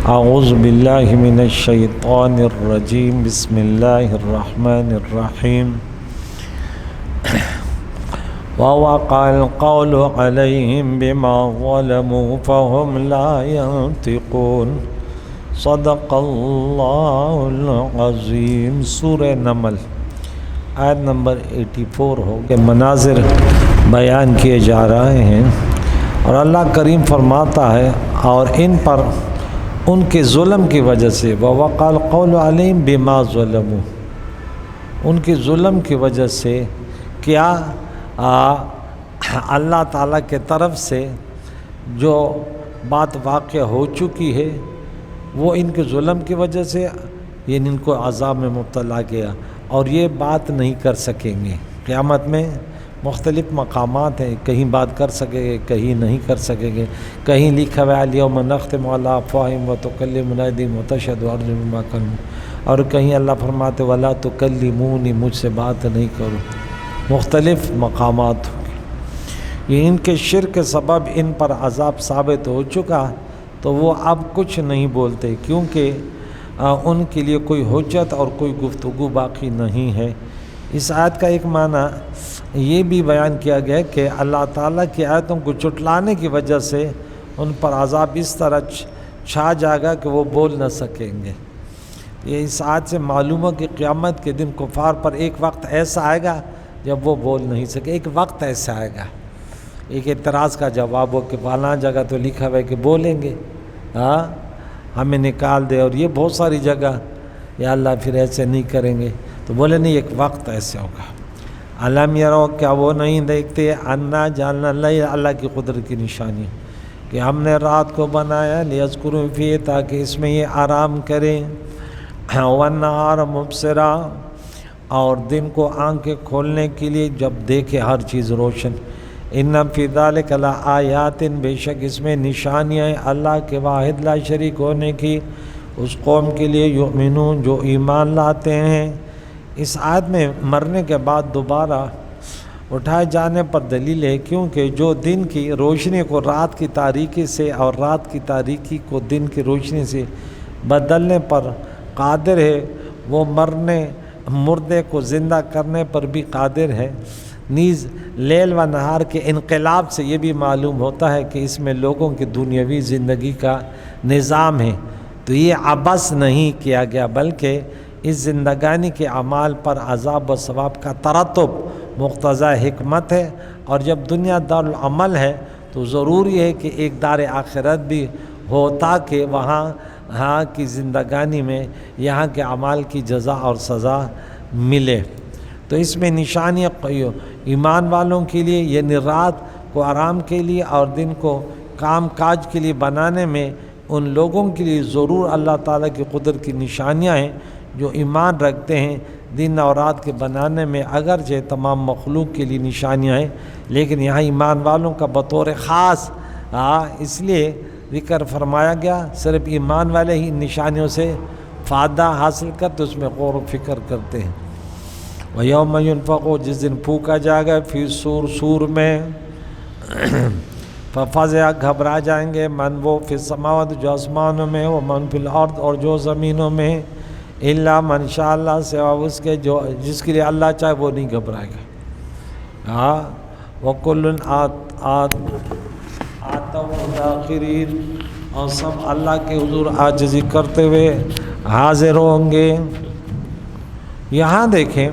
اعوذ باللہ من الشیطان الرجیم بسم اللہ الرحمن الرحیم ووقع القول علیہم بما ظلموا فهم لا ينطقون صدق اللہ العظیم۔ سورہ نمل آیت نمبر 84 ہو کہ مناظر بیان کیے جا رہے ہیں، اور اللہ کریم فرماتا ہے اور ان پر ان کے ظلم کی وجہ سے ووقع القول علیہم بما ظلموا، ان کے ظلم کی وجہ سے کیا اللہ تعالیٰ کے طرف سے جو بات واقع ہو چکی ہے وہ ان کے ظلم کی وجہ سے یعنی ان کو عذاب میں مبتلا کیا، اور یہ بات نہیں کر سکیں گے۔ قیامت میں مختلف مقامات ہیں، کہیں بات کر سکیں گے، کہیں نہیں کر سکیں گے، کہیں لکھا ہوا ہے الیوم نختم علی افواہہم وتکلمنا ایدیہم وتشہد ارجلہم بما کانوا، اور کہیں اللہ فرماتے ولا تکلمونی، مجھ سے بات نہیں کرو۔ مختلف مقامات ہوں گے۔ یہ ان کے شرک کے سبب ان پر عذاب ثابت ہو چکا، تو وہ اب کچھ نہیں بولتے کیونکہ ان کے لیے کوئی حجت اور کوئی گفتگو باقی نہیں ہے۔ اس آیت کا ایک معنی یہ بھی بیان کیا گیا ہے کہ اللہ تعالیٰ کی آیتوں کو جھٹلانے کی وجہ سے ان پر عذاب اس طرح چھا جائے گا کہ وہ بول نہ سکیں گے۔ یہ اس آیت سے معلوم ہے کہ قیامت کے دن کفار پر ایک وقت ایسا آئے گا جب وہ بول نہیں سکے۔ ایک وقت ایسا آئے گا، ایک اعتراض کا جواب ہو کہ فلاں جگہ تو لکھا ہوا ہے کہ بولیں گے، ہمیں نکال دے، اور یہ بہت ساری جگہ یا اللہ پھر ایسے نہیں کریں گے، تو بولے نہیں ایک وقت ایسے ہوگا۔ علم یرو، کیا وہ نہیں دیکھتے، انا جعلنا اللیل، اللہ کی قدرت کی نشانی کہ ہم نے رات کو بنایا لیذکروا فیہ، تاکہ اس میں یہ آرام کریں، والنہار مبصرا، اور دن کو آنکھیں کھولنے کے لیے جب دیکھے ہر چیز روشن۔ ان فی ذلک لآیات، بے شک اس میں نشانیاں ہیں اللہ کے واحد لا شریک ہونے کی، اس قوم کے لیے یؤمنون جو ایمان لاتے ہیں۔ اس آیت میں مرنے کے بعد دوبارہ اٹھائے جانے پر دلیل ہے، کیونکہ جو دن کی روشنی کو رات کی تاریکی سے اور رات کی تاریکی کو دن کی روشنی سے بدلنے پر قادر ہے، وہ مردے کو زندہ کرنے پر بھی قادر ہے۔ نیز لیل و نہار کے انقلاب سے یہ بھی معلوم ہوتا ہے کہ اس میں لوگوں کی دنیاوی زندگی کا نظام ہے، تو یہ عبث نہیں کیا گیا، بلکہ اس زندگانی کے اعمال پر عذاب و ثواب کا ترتب مقتضی حکمت ہے، اور جب دنیا دار العمل ہے تو ضروری ہے کہ ایک دار آخرت بھی ہو، تاکہ وہاں کی زندگانی میں یہاں کے اعمال کی جزا اور سزا ملے۔ تو اس میں نشانیاں ایمان والوں کے لیے، یعنی رات کو آرام کے لیے اور دن کو کام کاج کے لیے بنانے میں ان لوگوں کے لیے ضرور اللہ تعالیٰ کی قدرت کی نشانیاں ہیں جو ایمان رکھتے ہیں۔ دن اور رات کے بنانے میں اگرچہ تمام مخلوق کے لیے نشانیاں ہیں، لیکن یہاں ایمان والوں کا بطور خاص اس لیے ذکر فرمایا گیا، صرف ایمان والے ہی ان نشانیوں سے فائدہ حاصل کرتے، اس میں غور و فکر کرتے ہیں۔ وَيَوْمَ يُنفَخُ، جس دن پھونکا جائے گا، فی سور میں، فَفَزِعَ، گھبرا جائیں گے، من وہ فی السماوات، جو آسمانوں میں، وَمَن فی الْأَرْضِ، اور جو زمینوں میں، الا من شاء اللہ، سوا اس کے جو جس کے لیے اللہ چاہے وہ نہیں گھبرائے گا۔ وَكُلٌّ آتَوْهُ دَاخِرِينَ، اور سب اللہ کے حضور عاجزی کرتے ہوئے حاضر ہوں گے۔ یہاں دیکھیں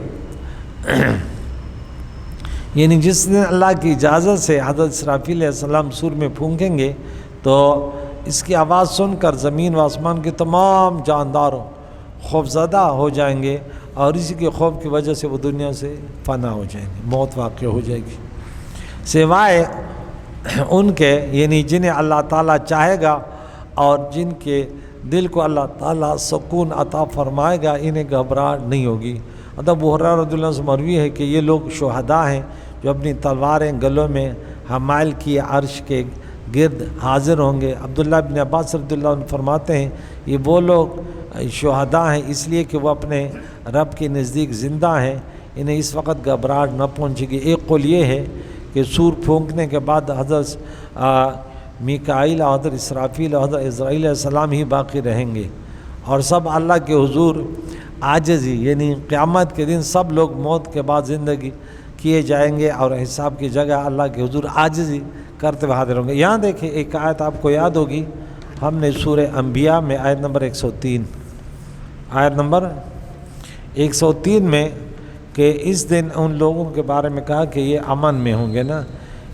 یعنی جس دن اللہ کی اجازت سے حضرت اسرافیل علیہ السلام سور میں پھونکیں گے، تو اس کی آواز سن کر زمین و آسمان کے تمام جاندار خوفزدہ ہو جائیں گے، اور اسی کے خوف کی وجہ سے وہ دنیا سے فنا ہو جائیں گے، موت واقع ہو جائے گی، سوائے ان کے یعنی جنہیں اللہ تعالیٰ چاہے گا اور جن کے دل کو اللہ تعالیٰ سکون عطا فرمائے گا، انہیں گھبراہٹ نہیں ہوگی۔ ابو ہریرہ رضی اللہ عنہ سے مروی ہے کہ یہ لوگ شہداء ہیں جو اپنی تلواریں گلوں میں حمائل کی عرش کے گرد حاضر ہوں گے۔ عبداللہ بن عباس رضی اللہ عنہ فرماتے ہیں یہ وہ لوگ شہداء ہیں اس لیے کہ وہ اپنے رب کے نزدیک زندہ ہیں، انہیں اس وقت گھبراہٹ نہ پہنچے گی۔ ایک قول یہ ہے کہ سور پھونکنے کے بعد حضرت میکائیل اور حضرت اسرافیل اور حضرت عزرائیل علیہ السلام ہی باقی رہیں گے، اور سب اللہ کے حضور عاجزی، یعنی قیامت کے دن سب لوگ موت کے بعد زندگی کیے جائیں گے اور حساب کی جگہ اللہ کے حضور عاجزی کرتے ہوئے حاضر ہوں گے۔ یہاں دیکھیں ایک آیت آپ کو یاد ہوگی، ہم نے سورہ انبیاء میں آیت نمبر 103 میں کہ اس دن ان لوگوں کے بارے میں کہا کہ یہ امن میں ہوں گے نا۔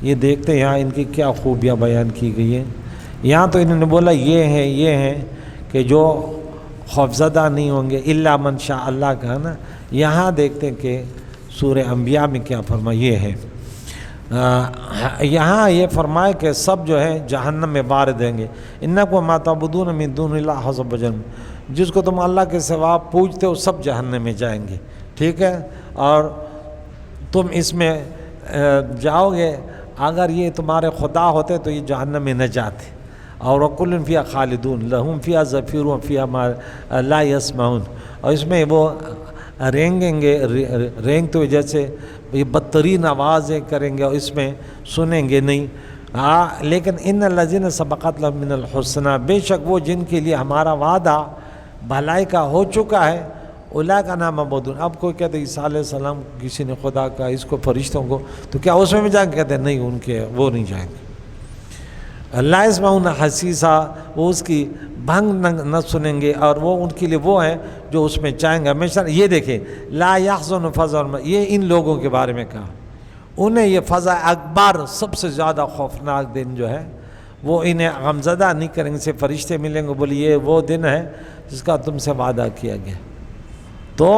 یہ دیکھتے ہیں یہاں ان کی کیا خوبیاں بیان کی گئی ہیں۔ یہاں تو انہوں نے بولا یہ ہیں کہ جو خوفزدہ نہیں ہوں گے الا من شاء اللہ کا نا۔ یہاں دیکھتے ہیں کہ سورہ انبیاء میں کیا فرمایا، یہ ہے یہاں یہ فرمائے کہ سب جو ہے جہنم میں وارد ہیں گے۔ انکم ما تعبدون من دون اللہ حسب جہنم، جس کو تم اللہ کے سوا پوجتے ہو سب جہنم میں جائیں گے، ٹھیک ہے، اور تم اس میں جاؤ گے۔ اگر یہ تمہارے خدا ہوتے تو یہ جہنم میں نہ جاتے۔ اور وَكُلٌّ فِيهَا خَالِدُونَ لَهُمْ فِيهَا زَفِيرٌ وَفِيهَا مَا لَا يَسْمَعُونَ، اور اس میں وہ رینگیں گے، رینگتے ہوئے جیسے یہ بدترین آوازیں کریں گے اور اس میں سنیں گے نہیں۔ لیکن ان الذین سبقت لهم من الحسنى، بے شک وہ جن کے لیے ہمارا وعدہ بھلائی کا ہو چکا ہے، اولئک عنہا مبعودون۔ اب کوئی کہتے عیسیٰ علیہ السلام کسی نے خدا کا، اس کو فرشتوں کو، تو کیا اس میں بھی جائیں گے؟ کہتے ہیں نہیں، ان کے وہ نہیں جائیں گے۔ لا یسمعون حسیسا، وہ اس کی بھنگ نہ سنیں گے، اور وہ ان کے لیے وہ ہیں جو اس میں جائیں گے ہمیشہ۔ یہ دیکھیں لا یحزن فزع، یہ ان لوگوں کے بارے میں کہا، انہیں یہ فزع اکبر سب سے زیادہ خوفناک دن جو ہے وہ انہیں غمزدہ نہیں کریں گے، سے فرشتے ملیں گے، بولی یہ وہ دن ہے جس کا تم سے وعدہ کیا گیا۔ تو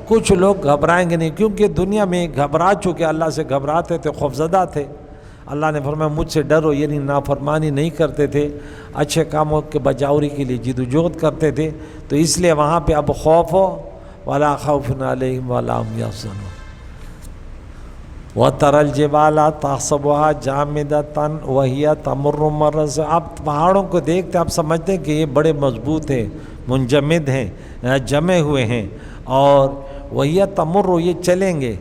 کچھ لوگ گھبرائیں گے نہیں، کیونکہ دنیا میں گھبرا چکے، اللہ سے گھبراتے تھے، خوفزدہ تھے۔ اللہ نے فرمایا مجھ سے ڈرو، یعنی نافرمانی نہیں کرتے تھے، اچھے کاموں کے بجاوری کے لیے جدوجہد کرتے تھے، تو اس لیے وہاں پہ اب خوف ہو ولا خوف علیہم ولا هم یحزنون۔ وَتَرَى الْجِبَالَ تَحْسَبُهَا جَامِدَةً وَهِيَ تَمُرُّ مَرَّ السَّحَابِ، آپ پہاڑوں کو دیکھتے آپ سمجھتے ہیں کہ یہ بڑے مضبوط ہیں، منجمد ہیں، جمے ہوئے ہیں، اور وَهِيَ تَمُرُّ، یہ چلیں گے،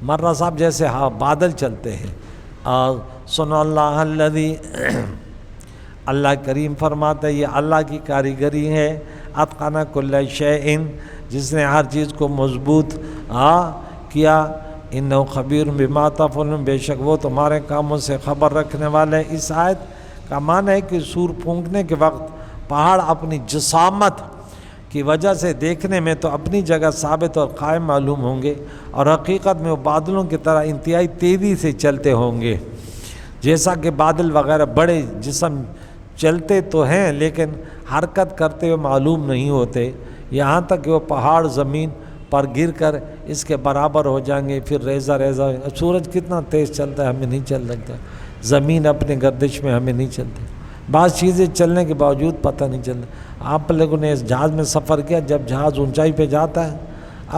مَرَّ السَّحَابِ جیسے بادل چلتے ہیں۔ اور سنو اللہ الذی، اللہ کریم فرماتا ہے یہ اللہ کی کاریگری ہے، اتقن کل شیء، جس نے ہر چیز کو مضبوط کیا، انہ خبیر بما تفعلون، بے شک وہ تمہارے کاموں سے خبر رکھنے والے۔ اس آیت کا معنی ہے کہ سور پھونکنے کے وقت پہاڑ اپنی جسامت کی وجہ سے دیکھنے میں تو اپنی جگہ ثابت اور قائم معلوم ہوں گے، اور حقیقت میں وہ بادلوں کی طرح انتہائی تیزی سے چلتے ہوں گے۔ جیسا کہ بادل وغیرہ بڑے جسم چلتے تو ہیں لیکن حرکت کرتے ہوئے معلوم نہیں ہوتے، یہاں تک کہ وہ پہاڑ زمین پر گر کر اس کے برابر ہو جائیں گے، پھر ریزہ ریزہ۔ سورج کتنا تیز چلتا ہے ہمیں نہیں چل سکتا، زمین اپنے گردش میں ہمیں نہیں چلتی، بعض چیزیں چلنے کے باوجود پتہ نہیں چلتا۔ آپ لوگوں نے اس جہاز میں سفر کیا، جب جہاز اونچائی پہ جاتا ہے،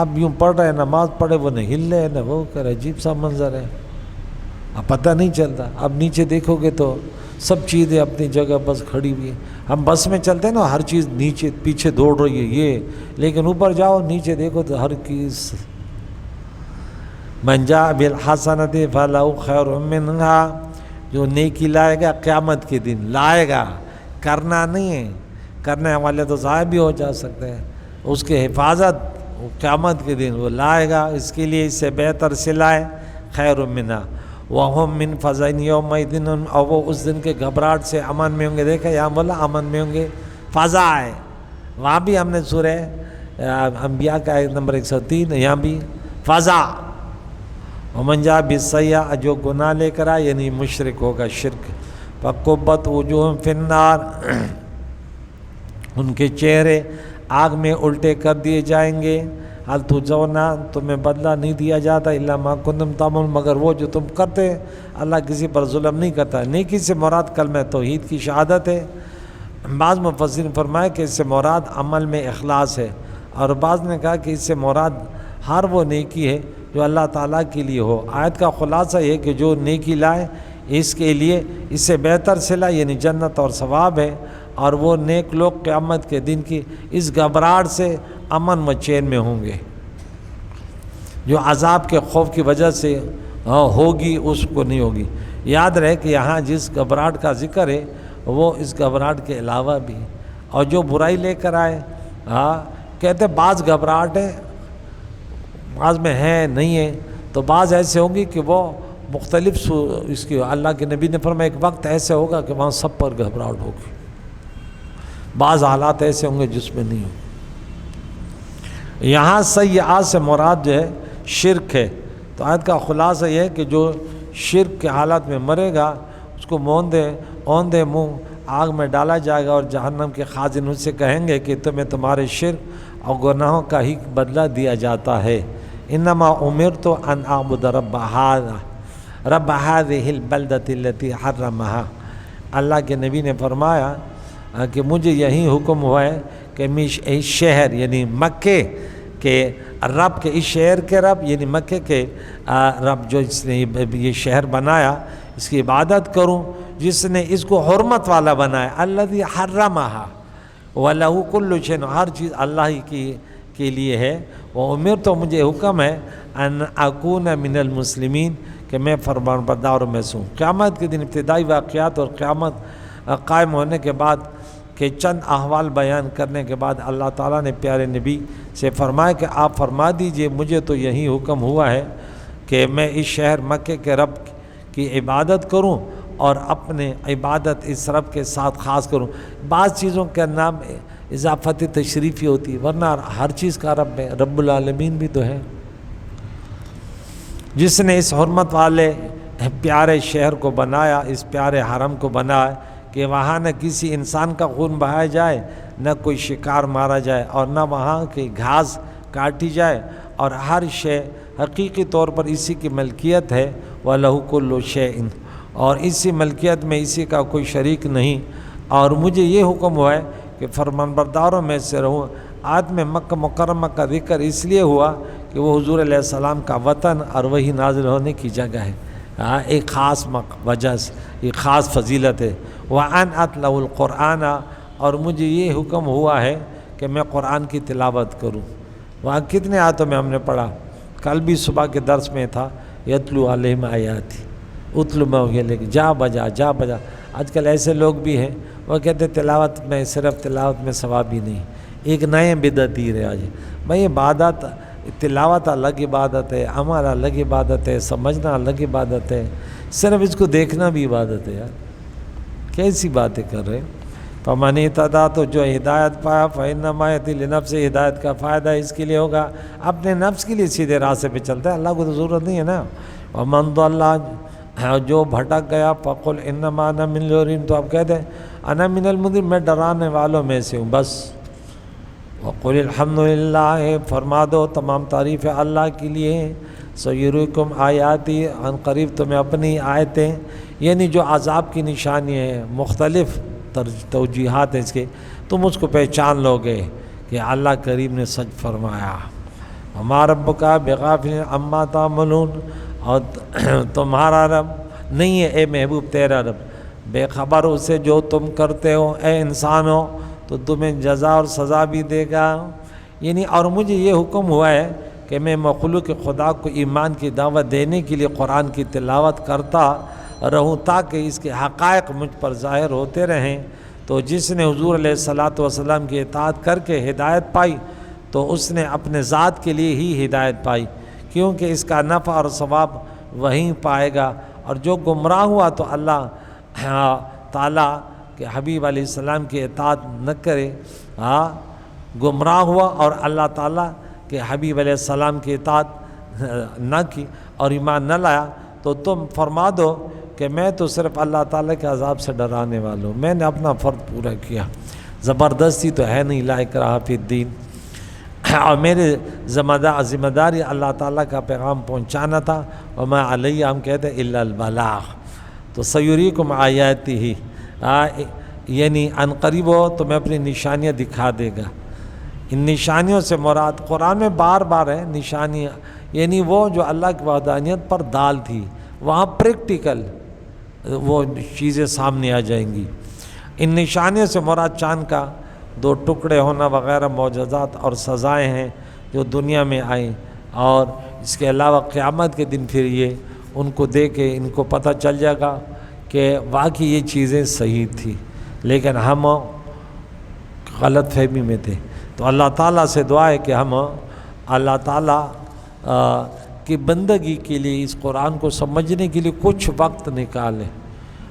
اب یوں پڑھ رہے ہیں، نماز پڑھے، وہ نہ ہل رہے نہ وہ کرے، عجیب سا منظر ہے، اب پتہ نہیں چلتا۔ اب نیچے دیکھو گے تو سب چیزیں اپنی جگہ بس کھڑی ہوئی ہیں۔ ہم بس میں چلتے ہیں نا، ہر چیز نیچے پیچھے دوڑ رہی ہے یہ، لیکن اوپر جاؤ نیچے دیکھو تو ہر چیز۔ من جاء بالحسنۃ فلہ خیر منہا، جو نیکی لائے گا قیامت کے دن لائے گا، کرنا نہیں ہے، کرنے والے تو ضائع بھی ہو جا سکتے ہیں، اس کے حفاظت قیامت کے دن وہ لائے گا، اس کے لیے اس سے بہتر سے لائے، خیر منہا وَهُمْ مِنْ فَزَعٍ يَوْمَئِذٍ، اور وہ اس دن کے گھبراہٹ سے امن میں ہوں گے۔ دیکھا یہاں بولا امن میں ہوں گے، فضا ہے، وہاں بھی ہم نے سورہ انبیاء کا آیت نمبر 103، یہاں بھی فضا۔ وَمَنْ جَاءَ بِالسَّیِّئَةِ، جو گناہ لے کر آئے یعنی مشرک ہوگا، شرک، فَكُبَّتْ وُجُوهُمْ فِي النَّارِ، ان کے چہرے آگ میں الٹے کر دیے جائیں گے۔ حل تجزون، تمہیں بدلہ نہیں دیا جاتا، الا ما کنتم تعملون، مگر وہ جو تم کرتے۔ اللہ کسی پر ظلم نہیں کرتا۔ نیکی سے مراد کلمہ توحید کی شہادت ہے۔ بعض مفسرین فرمائے کہ اس سے مراد عمل میں اخلاص ہے، اور بعض نے کہا کہ اس سے مراد ہر وہ نیکی ہے جو اللہ تعالیٰ کے لیے ہو۔ آیت کا خلاصہ یہ کہ جو نیکی لائے اس کے لیے اس سے بہتر صلہ یعنی جنت اور ثواب ہے، اور وہ نیک لوگ قیامت کے دن کی اس گھبراہٹ سے امن و چین میں ہوں گے۔ جو عذاب کے خوف کی وجہ سے ہوگی اس کو نہیں ہوگی۔ یاد رہے کہ یہاں جس گھبراہٹ کا ذکر ہے وہ اس گھبراہٹ کے علاوہ بھی. اور جو برائی لے کر آئے کہتے بعض گھبراہٹ ہے بعض میں ہے نہیں ہے، تو بعض ایسے ہوں گی کہ وہ مختلف اس کی اللہ کے نبی نے فرمایا ایک وقت ایسے ہوگا کہ وہاں سب پر گھبراہٹ ہوگی، بعض حالات ایسے ہوں گے جس میں نہیں ہوگی. یہاں سیئات سے مراد جو ہے شرک ہے. تو آیت کا خلاصہ یہ ہے کہ جو شرک کے حالات میں مرے گا اس کو اوندے منہ آگ میں ڈالا جائے گا، اور جہنم کے خازن اس سے کہیں گے کہ تمہیں تمہارے شرک اور گناہوں کا ہی بدلہ دیا جاتا ہے. انما امرت ان اعبد رب هذه البلدة التي حرمها. اللہ کے نبی نے فرمایا کہ مجھے یہی حکم ہوا ہے کہ میں اس شہر یعنی مکے کے رب کے، اس شہر کے رب یعنی مکے کے رب جو اس نے یہ شہر بنایا اس کی عبادت کروں، جس نے اس کو حرمت والا بنایا. الذی حرمہا وَلَهُ كُلُّ شَيْءٍ، ہر چیز اللہ ہی کے لیے ہے. وہ امر تو مجھے حکم ہے ان اکون من المسلمین کہ میں فرمان برداروں میں سے ہوں. قیامت کے دن ابتدائی واقعات اور قیامت قائم ہونے کے بعد کہ چند احوال بیان کرنے کے بعد اللہ تعالیٰ نے پیارے نبی سے فرمایا کہ آپ فرما دیجئے مجھے تو یہی حکم ہوا ہے کہ میں اس شہر مکے کے رب کی عبادت کروں اور اپنے عبادت اس رب کے ساتھ خاص کروں. بعض چیزوں کے نام اضافت تشریفی ہوتی ہے، ورنہ ہر چیز کا رب ہے، رب العالمین بھی تو ہے، جس نے اس حرمت والے پیارے شہر کو بنایا، اس پیارے حرم کو بنایا کہ وہاں نہ کسی انسان کا خون بہایا جائے، نہ کوئی شکار مارا جائے، اور نہ وہاں کی گھاس کاٹی جائے، اور ہر شے حقیقی طور پر اسی کی ملکیت ہے. وَلَهُ كُلُّ شَيْءٍ، اور اسی ملکیت میں اسی کا کوئی شریک نہیں. اور مجھے یہ حکم ہوا ہے کہ فرمانبرداروں میں سے رہوں. آیت میں مکہ مکرمہ کا ذکر اس لیے ہوا کہ وہ حضور علیہ السلام کا وطن اور وہی نازل ہونے کی جگہ ہے. ایک خاص وجہ سے ایک خاص فضیلت ہے. وَأَنْ أَتْلُوَ الْقُرْآنَ، اور مجھے یہ حکم ہوا ہے کہ میں قرآن کی تلاوت کروں. وہاں کتنے آیتوں میں ہم نے پڑھا، کل بھی صبح کے درس میں تھا یتلو علیہم آیاتی اتلو ما اوحی الیک، جا بجا. آج کل ایسے لوگ بھی ہیں وہ کہتے تلاوت میں صرف تلاوت میں ثواب ہی نہیں، ایک نئے بدعتی رہے. آج بھائی عبادت تلاوت الگ عبادت ہے، عمل الگ عبادت ہے، سمجھنا الگ عبادت ہے، صرف اس کو دیکھنا بھی عبادت ہے. یار کیسی باتیں کر رہے. فمن اہتدی، تو جو ہدایت پایا فإنما یہتدی لنفسہ، ہدایت کا فائدہ اس کے لیے ہوگا، اپنے نفس کے لیے سیدھے راستے پہ چلتا ہے، اللہ کو تو ضرورت نہیں ہے نا. ومن ضل، جو بھٹک گیا فقل انما انا من المنذرین، تو آپ کہہ دیں انا من المنذرین، میں ڈرانے والوں میں سے ہوں بس. وقل الحمدللہ، فرما دو تمام تعریف اللہ کے لیے. سیریکم آیاتی، عن قریب تمہیں اپنی آیتیں، یعنی جو عذاب کی نشانی ہے، مختلف توجیحات ہیں اس کے، تم اس کو پہچان لو گے کہ اللہ کریم نے سچ فرمایا. وما ربک بغافل عما تعملون، اور تمہارا رب نہیں ہے اے محبوب تیرا رب بے خبر اسے جو تم کرتے ہو اے انسانوں، تو تمہیں جزا اور سزا بھی دے گا. یعنی اور مجھے یہ حکم ہوا ہے کہ میں مخلوق خدا کو ایمان کی دعوت دینے کے لیے قرآن کی تلاوت کرتا رہوں تاکہ اس کے حقائق مجھ پر ظاہر ہوتے رہیں. تو جس نے حضور علیہ الصلاۃ والسلام کی اطاعت کر کے ہدایت پائی تو اس نے اپنے ذات کے لیے ہی ہدایت پائی، کیونکہ اس کا نفع اور ثواب وہیں پائے گا. اور جو گمراہ ہوا تو اللہ تعالیٰ کہ حبیب علیہ السلام کی اطاعت نہ کرے، گمراہ ہوا اور اللہ تعالیٰ کہ حبیب علیہ السلام کی اطاعت نہ کی اور ایمان نہ لایا، تو تم فرما دو کہ میں تو صرف اللہ تعالیٰ کے عذاب سے ڈرانے والا ہوں، میں نے اپنا فرض پورا کیا، زبردستی تو ہے نہیں، لا اکراہ فی الدین. اور میرے ذمہ داری اللہ تعالیٰ کا پیغام پہنچانا تھا. وما علیہ، ہم کہتے ہیں الا البلاغ. تو سیریکم آیاتی ہی، یعنی ان قریب ہو تو میں اپنی نشانیاں دکھا دے گا. ان نشانیوں سے مراد قرآن میں بار بار ہے نشانیاں، یعنی وہ جو اللہ کی وحدانیت پر دال تھی، وہاں پریکٹیکل وہ چیزیں سامنے آ جائیں گی. ان نشانیوں سے مراد چاند کا 2 ٹکڑے ہونا وغیرہ معجزات اور سزائیں ہیں جو دنیا میں آئیں. اور اس کے علاوہ قیامت کے دن پھر یہ ان کو دے کے ان کو پتہ چل جائے گا کہ واقعی یہ چیزیں صحیح تھی. لیکن ہم غلط فہمی میں تھے. تو اللہ تعالیٰ سے دعا ہے کہ ہم اللہ تعالیٰ کی بندگی کے لیے اس قرآن کو سمجھنے کے لیے کچھ وقت نکالیں,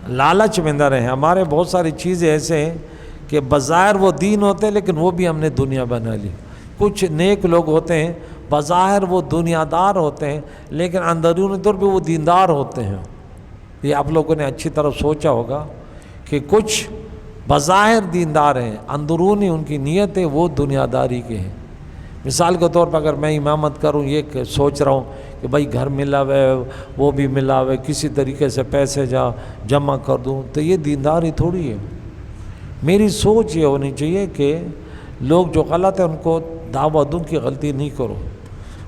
لالچ میں نہ رہیں. ہمارے بہت ساری چیزیں ایسے ہیں کہ بظاہر وہ دین ہوتے ہیں لیکن وہ بھی ہم نے دنیا بنا لی. کچھ نیک لوگ ہوتے ہیں بظاہر وہ دنیا دار ہوتے ہیں لیکن اندرونی طور پہ وہ دیندار ہوتے ہیں. یہ آپ لوگوں نے اچھی طرح سوچا ہوگا کہ کچھ بظاہر دیندار ہیں, اندرونی ان کی نیت ہے وہ دنیا داری کے ہیں. مثال کے طور پر اگر میں امامت کروں, یہ سوچ رہا ہوں کہ بھائی گھر ملا ہوئے وہ بھی ملا ہوئے, کسی طریقے سے پیسے جمع کر دوں, تو یہ دینداری تھوڑی ہے. میری سوچ یہ ہونی چاہیے کہ لوگ جو غلط ہیں ان کو دعوت دوں کہ غلطی نہیں کرو,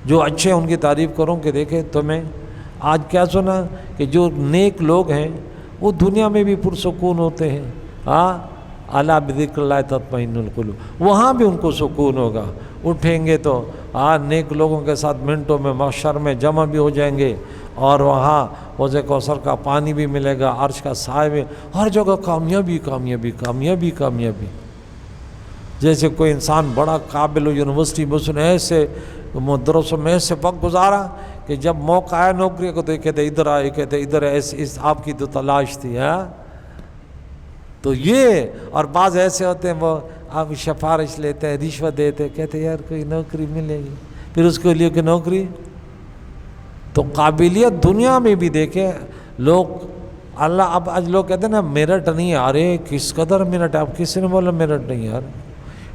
جو اچھے ہیں ان کی تعریف کروں کہ دیکھیں تمہیں آج کیا سنا کہ جو نیک لوگ ہیں وہ دنیا میں بھی پرسکون ہوتے ہیں. الا بذکر اللہ تطمئن القلوب, وہاں بھی ان کو سکون ہوگا. اٹھیں گے تو نیک لوگوں کے ساتھ منٹوں میں محشر میں جمع بھی ہو جائیں گے, اور وہاں حوض کوثر کا پانی بھی ملے گا, عرش کا سایہ بھی, ہر جگہ کامیابی کامیابی کامیابی کامیابی. جیسے کوئی انسان بڑا قابل ہو, یونیورسٹی میں اس نے ایسے مدرسوں میں ایسے وقت گزارا کہ جب موقع آیا نوکری کو تو کہتے ادھر آئے, کہتے ادھر اس آپ کی تو تلاش تھی. تو یہ, اور بعض ایسے ہوتے ہیں وہ آپ سفارش لیتے ہیں, رشوت دیتے ہیں, کہتے ہیں یار کوئی نوکری ملے گی, پھر اس کے لیے کہ نوکری. تو قابلیت دنیا میں بھی دیکھیں لوگ. اللہ اب آج لوگ کہتے ہیں نا میرٹ نہیں ہے, ارے کس قدر میرٹ ہے, اب کسی نے بولا میرٹ نہیں یار.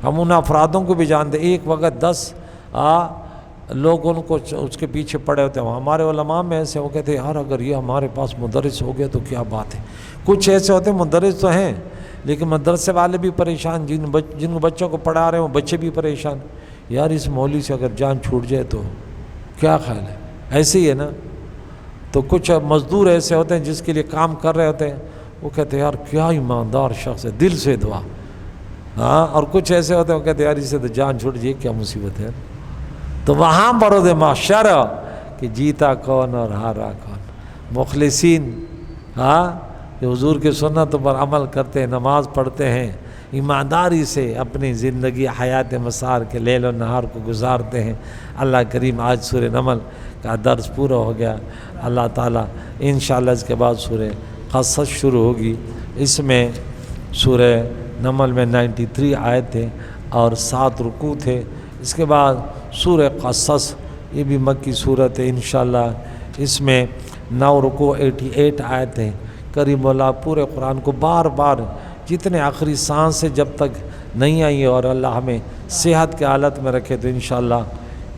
ہم ان افرادوں کو بھی جانتے, ایک وقت 10 لوگ ان کو اس کے پیچھے پڑے ہوتے ہیں. ہمارے علماء میں ایسے وہ کہتے ہیں یار اگر یہ ہمارے پاس مدرس ہو گیا تو کیا بات ہے. کچھ ایسے ہوتے ہیں مدرس تو ہیں لیکن مدرسے والے بھی پریشان, جن بچوں کو پڑھا رہے ہیں وہ بچے بھی پریشان. یار اس مولوی سے اگر جان چھوٹ جائے تو کیا خیال ہے, ایسے ہی ہے نا. تو کچھ مزدور ایسے ہوتے ہیں جس کے لیے کام کر رہے ہوتے ہیں, وہ کہتے ہیں یار کیا ایماندار شخص ہے, دل سے دعا. اور کچھ ایسے ہوتے ہیں وہ کہتے ہیں یار اسے تو جان چھوٹ جائے کیا مصیبت ہے. تو وہاں برود محشر کہ جیتا کون اور ہارا کون. مخلصین کہ حضور کی سنتوں پر عمل کرتے ہیں, نماز پڑھتے ہیں, ایمانداری سے اپنی زندگی حیات مسار کے لیل و نہار کو گزارتے ہیں. اللہ کریم آج سورہ نمل کا درس پورا ہو گیا. اللہ تعالیٰ انشاءاللہ اس کے بعد سورہ قصص شروع ہوگی. اس میں سورہ نمل میں 93 آیت تھے اور 7 رکوع تھے. اس کے بعد سورہ قصص, یہ بھی مکی صورت ہے انشاءاللہ. اس میں 9 رکوع 88 آیت ہیں. کریم اللہ پورے قرآن کو بار بار جتنے آخری سانس سے جب تک نہیں آئی اور اللہ ہمیں صحت کے حالت میں رکھے تو انشاءاللہ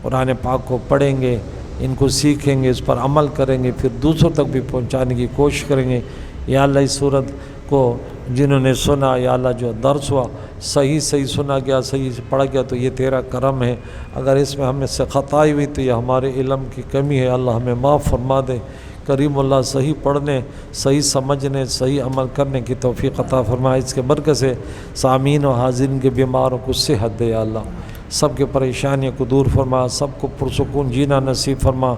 قرآن پاک کو پڑھیں گے, ان کو سیکھیں گے, اس پر عمل کریں گے, پھر دوسروں تک بھی پہنچانے کی کوشش کریں گے. یا اللہ اس صورت کو جنہوں نے سنا, یا اللہ جو درس ہوا صحیح سنا گیا, صحیح سے پڑھا گیا تو یہ تیرا کرم ہے. اگر اس میں ہمیں سے خطائی ہوئی تو یہ ہمارے علم کی کمی ہے, اللہ ہمیں معاف فرما دے. کریم اللہ صحیح پڑھنے, صحیح سمجھنے, صحیح عمل کرنے کی توفیق عطا فرما. اس کے برکت سے سامعین و حاضرین کے بیماروں کو صحت دے. یا اللہ سب کے پریشانیوں کو دور فرما, سب کو پرسکون جینا نصیب فرما.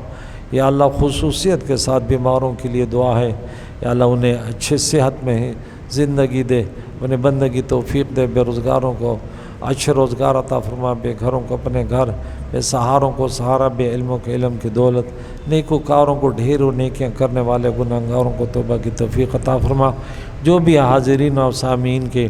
یا اللہ خصوصیت کے ساتھ بیماروں کے لیے دعا ہے, یا اللہ انہیں اچھے صحت میں زندگی دے, انہیں بندگی توفیق دے. بے روزگاروں کو اچھے روزگار عطا فرما, بے گھروں کو اپنے گھر, بے سہاروں کو سہارا, بے علموں کے علم کی دولت, نیکوکاروں کو ڈھیروں نیکیاں کرنے والے, گنہگاروں کو توبہ کی توفیق عطا فرما. جو بھی حاضرین اور سامعین کے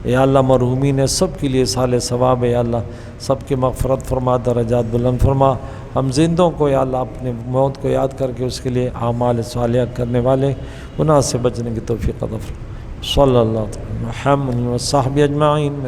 یا اللہ مرحومین ہے سب کے لیے صالح ثواب ہے. یا اللہ سب کی مغفرت فرما, درجات بلند فرما. ہم زندوں کو یا اللہ اپنے موت کو یاد کر کے اس کے لیے اعمال صالحہ کرنے والے, گناہ سے بچنے کی توفیق عطا فرما. صلی اللہ علیہ وسلم محمد و صحبہ اجمعین.